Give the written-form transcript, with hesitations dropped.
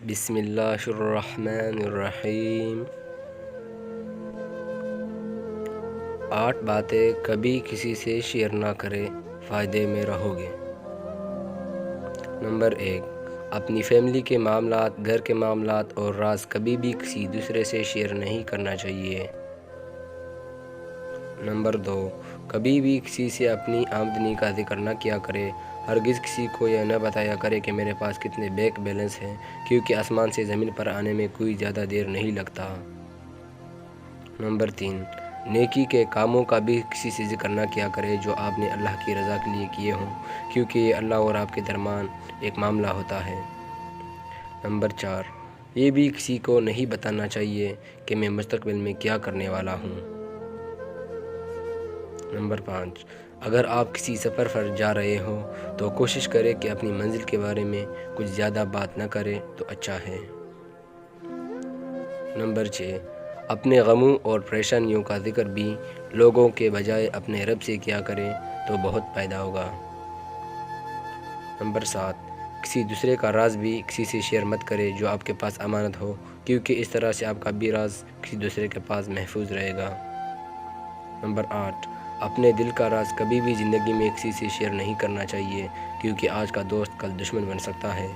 بسم اللہ الرحمن الرحیم۔ 8 باتیں کبھی کسی سے شیئر نہ کرے، فائدے میں رہو گے۔ نمبر 1، اپنی فیملی کے معاملات، گھر کے معاملات اور راز کبھی بھی کسی دوسرے سے شیئر نہیں کرنا چاہیے۔ نمبر 2، کبھی بھی کسی سے اپنی آمدنی کا ذکر نہ کیا کرے۔ ہرگز کسی کو یہ نہ بتایا کرے کہ میرے پاس کتنے بینک بیلنس ہیں، کیونکہ آسمان سے زمین پر آنے میں کوئی زیادہ دیر نہیں لگتا۔ نمبر 3، نیکی کے کاموں کا بھی کسی سے ذکر نہ کیا کرے جو آپ نے اللہ کی رضا کے لیے کیے ہوں، کیونکہ یہ اللہ اور آپ کے درمیان ایک معاملہ ہوتا ہے۔ نمبر 4، یہ بھی کسی کو نہیں بتانا چاہیے کہ میں مستقبل میں کیا کرنے والا ہوں۔ نمبر 5، اگر آپ کسی سفر پر جا رہے ہو تو کوشش کریں کہ اپنی منزل کے بارے میں کچھ زیادہ بات نہ کریں تو اچھا ہے۔ نمبر 6، اپنے غموں اور پریشانیوں کا ذکر بھی لوگوں کے بجائے اپنے رب سے کیا کریں تو بہت فائدہ ہوگا۔ نمبر 7، کسی دوسرے کا راز بھی کسی سے شیئر مت کرے جو آپ کے پاس امانت ہو، کیونکہ اس طرح سے آپ کا بھی راز کسی دوسرے کے پاس محفوظ رہے گا۔ نمبر 8، اپنے دل کا راز کبھی بھی زندگی میں کسی سے شیئر نہیں کرنا چاہیے، کیونکہ آج کا دوست کل دشمن بن سکتا ہے۔